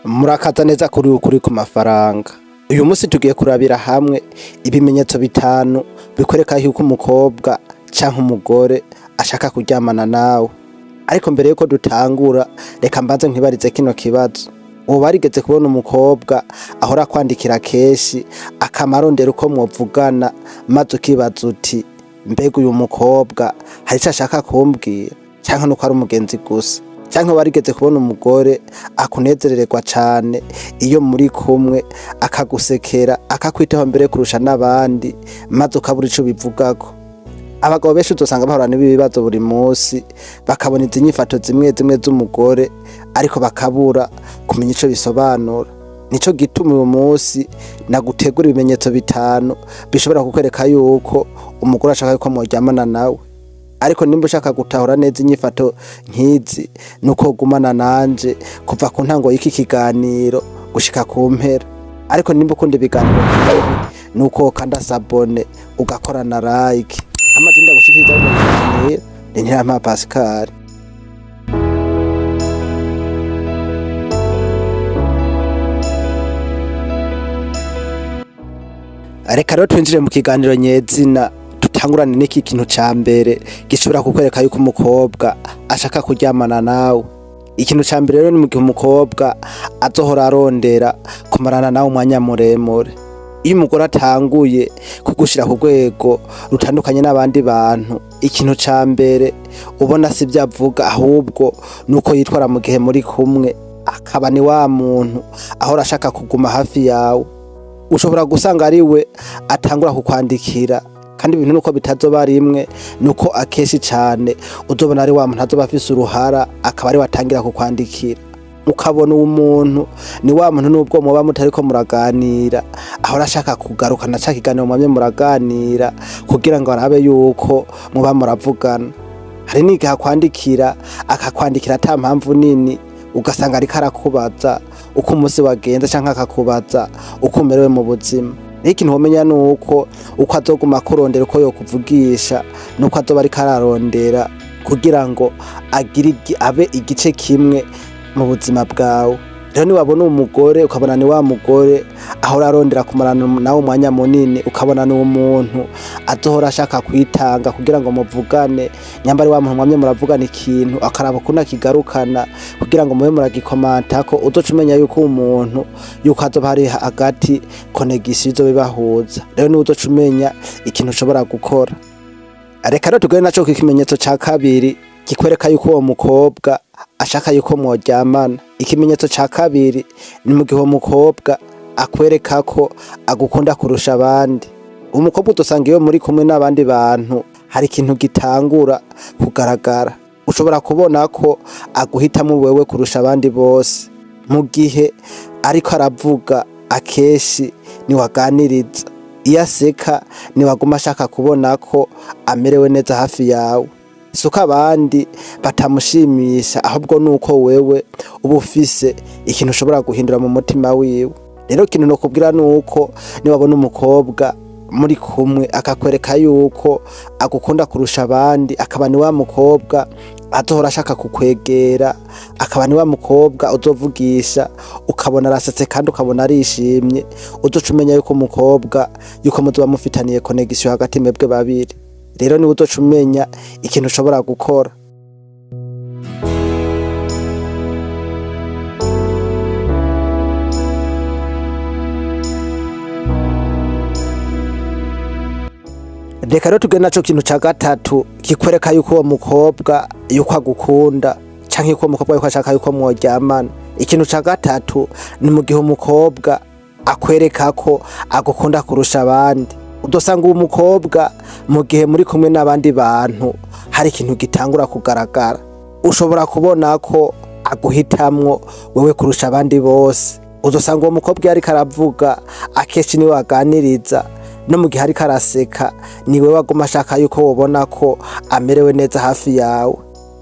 Murakaza neza kuri ukuri ku mafaranga. Uyu munsi tugiye kurabira hamwe ibimenyetso bitanu bikwereka yuko umukobwa canke umugore ashaka kuryamana nawe. Ariko mbere yuko dutangura, reka mbanze nkwibarize kino kibazo. Woba warigeze kubona umukobwa ahora kwandikira kenshi akamarondera uko mwovugana, maze ukibaza uti mbega uyu mukobwa hari ico ashaka kumbwira canke nuko ari umugenzi gusa? Canke warigeze kubona umugore akunezerererwa cane iyo muri kumwe, akagusekera akakwitaho mbere kurusha n'abandi, maze ukabura ico bivugako? Abagabo benshi uzosanga bahura n'ibibazo buri munsi, bakabona izi nyifato zimwe zimwe z'umugore ariko bakabura kumenya ico bisobanura. Nico gituma uyu munsi nagutegura ibimenyetso bitanu bishobora kukwereka yuko umugore ashaka yuko mworyamana nawe. Ariko nimba ushaka gutahura neza inyifato nk'izi, nuko gumana nanje kuva ku ntango y'iki kiganiro gushika ku mpera. Ariko nimba ukunda ibiganiro nk'ibi, nuko kanda sabone ugakora na like. Amaze ndagushikiriza mu biganiro ni Ntirama Pascal. Reka rero twinjire mu kiganiro nyezina, tutangurane n'iki kintu ca mbere gishobora kukwereka yuko umukobwa ashaka kuryamana nawe. Ikintu ca mbere rero ni mu gihe umukobwa azohora arondera kumarana nawe umwanya muremure. Iyo umugore atanguye kugushira ku rwego rutandukanye n'abandi bantu, ikintu ca mbere ubona si vyo avuga, ahubwo nuko yitwara mu gihe muri kumwe, akaba ni wa muntu ahora ashaka kuguma hafi yawe. Ushobora gusanga ari we atangura kukwandikira, kandi ibintu nuko bitazoba rimwe, nuko akeshi cane uzobona ari wa muntu azoba afise uruhara, akaba ari watangira kukwandikira. Ukabona uwo muntu ni wa muntu nubwo muba mutariko muraganira, ahora ashaka kugaruka na ca kiganiro mwamye muraganira kugira ngo arabe yuko muba muravugana. Hari n'igihe akwandikira, akakwandikira ata mpamvu nini, ugasanga ariko arakubaza uko umunsi wagenze canke akakubaza uko umerewe mu buzima. Ikintu womenya nuko uko azoguma kurondera uko yokuvugisha, nuko azoba ariko ararondera kugira ngo abe igice kimwe mu buzima bwawe. Rero niwabona umugore ukabona ni wa mugore ahora arondera kumarana nawe umwanya munini, ukabona ni umuntu azohora ashaka kwitanga kugira ngo muvugane, nyamba ari wa muntu mwamye muravugana ikintu akaraba ukuntu akigarukana kugira ngo mube muragikomantako, uzoca umenya yuko umuntu yuko azoba hari hagati connection izoba ibahuza. Rero ni uzoca umenya ikintu ushobora gukora. Reka rero tugere naco kimenyetso ca kabiri kikwereka yuko uwo mukobwa ashaka yuko mworyamana. Ikimenyetso ca kabiri ni mu gihe uwo mukobwa akwereka ko agukunda kurusha abandi. Umukobwa udusanga iyo muri kumwe n'abandi bantu hari ikintu gitangura kugaragara. Ushobora kubona ko aguhitamo wewe kurusha abandi bose. Mu gihe ariko aravuga akeshi niwaganiriza, iyo aseka niwaguma ashaka kubona ko amerewe neza hafi yawe. Suko abandi batamushimisha, ahubwo nuko wewe uba ufise ikintu ushobora guhindura mu mutima wiwe. Rero ikintu nokubwira nuko niwabona umukobwa muri kumwe akakwereka yuko agukunda kurusha abandi, akaba ni wa mukobwa azohora ashaka kukwegera, akaba ni wa mukobwa uzovugisha ukabona arasetse kandi ukabona arishimye, uzoca umenya yuko umukobwa yuko muzoba mufitaniye connection hagati mwebwe babiri. Rero ni uzoca umenya ikintu ushobora gukora. Reka rero tugende naco kintu ca gatatu kikwereka yuko uwo mukobwa yuko agukunda canke yuko umukobwa yuko ashaka yuko mworyamana. Ikintu ca gatatu ni mu gihe umukobwa akwereka ko agukunda kurusha abandi. Udosanga uwo mukobwa mu gihe muri kumwe n'abandi bantu hari ikintu gitangura kugaragara. Ushobora kubona ko aguhitamwo wewe kurusha abandi bose. Udosanga uwo mukobwa iyo ariko aravuga akeshi niwe waganiriza, no mu gihe ariko araseka ni wewe aguma ashaka yuko wobona ko amerewe neza hafi yawe.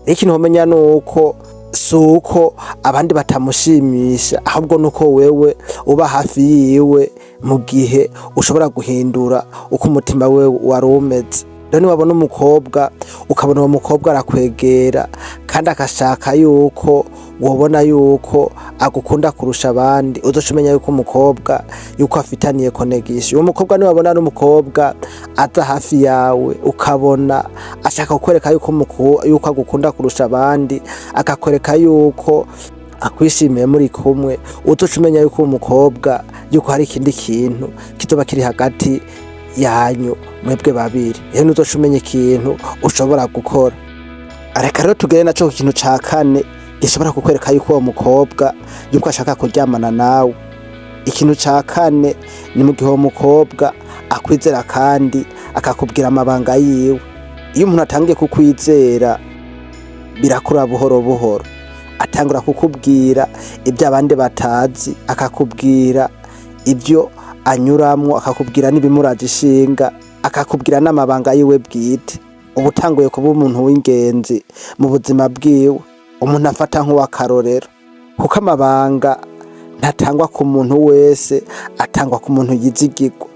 Ikintu womenya nuko suko abandi batamushimisha, ahubwo nuko wewe uba hafi yiwe mu gihe ushobora guhindura uko umutima we wari umeze. rero niwabona umukobwa ukabona uwo mukobwa arakwegera kandi agashaka yuko wobona yuko agukunda kurusha abandi, uzoca umenya yuko umukobwa yuko afitaniye connection. Uwo mukobwa niwabona ari umukobwa aza hafi yawe ukabona ashaka kukwereka yuko agukunda kurusha abandi, akakwereka yuko akwishimiye muri kumwe, uzoca umenya yuko umukobwa yuko hari ikindi kintu kizoba kiri hagati yanyu mwebwe babiri. Rero nuzoca umenya ikintu ushobora gukora. Reka rero tugere naco ku kintu ca kane gishobora kukwereka yuko uwo mukobwa yuko ashaka kuryamana nawe. Ikintu ca kane ni mu gihe uwo mukobwa akwizera kandi akakubwira amabanga yiwe. Iyo umuntu atangiye kukwizera birakura buhoro buhoro, atangura kukubwira ibyo abandi batazi, akakubwira ibyo anyuramwo, akakubwira n'ibimuraje ishinga, akakubwira n'amabanga yiwe bwite. Uba utanguye kuba umuntu w'ingenzi mu buzima bwiwe, umuntu afata nk'uw'akarorero, kuko amabanga ntatangwa ku muntu wese, atangwa ku muntu yizigirwa.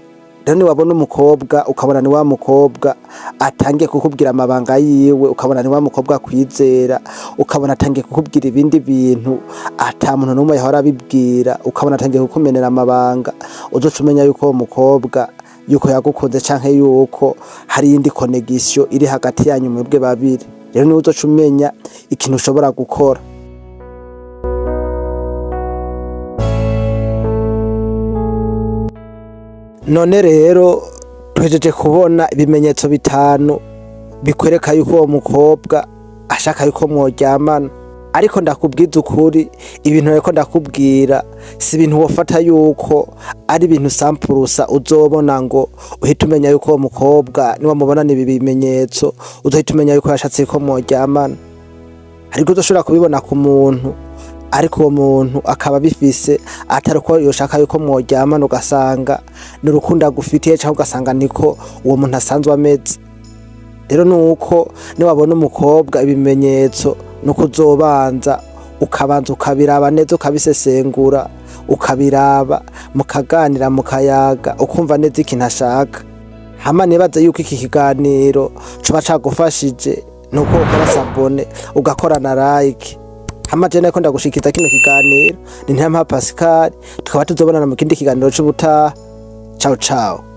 Rero niwabona umukobwa ukabona ni wa mukobwa atangiye kukubwira amabanga yiwe, ukabona ni wa mukobwa kwizera, ukabona atangiye kukubwira ibindi bintu ata muntu n'umwe yahora abibwira, ukabona atangiye kukumenera amabanga, uzoca umenya yuko uwo mukobwa yuko yagukunze canke yuko hari iyindi connection iri hagati yanyu mwebwe babiri. Rero niwe uzoca umenya ikintu ushobora gukora. None rero tuhejeje kubona ibimenyetso bitanu bikwereka yuko uwo mukobwa ashaka yuko mworyamana, ariko ndakubwiza ukuri, ibintu ariko ndakubwira si ibintu wofata yuko ari ibintu sampurusa uzobona ngo uhita umenya yuko uwo mukobwa niwamubona ibi bimenyetso uzohita umenya yuko yashatse yuko mworyamana. Ariko uzoshobora kubibona ku muntu, ariko uwo muntu akaba bifise atari uko yoshaka yuko mworyamana, ugasanga ni urukundo agufitiye cyangwa ugasanga niko uwo muntu asanzwe ameze. Rero nuko niwabona umukobwa ibimenyetso nuko uzobanza ukabanza ukabiraba neza, ukabisesengura, ukabiraba, mukaganira, mukayaga, ukumva neza ikintu ashaka. Hama nibaza yuko iki kiganiro coba cagufashije, nuko ukora sabone ugakora na like. Hama je nako ndagushikiza kino kiganiro ni Ntiyampa Pascal, tukaba tuzobonana mu kindi kiganiro c'ubutaha. Ciao ciao.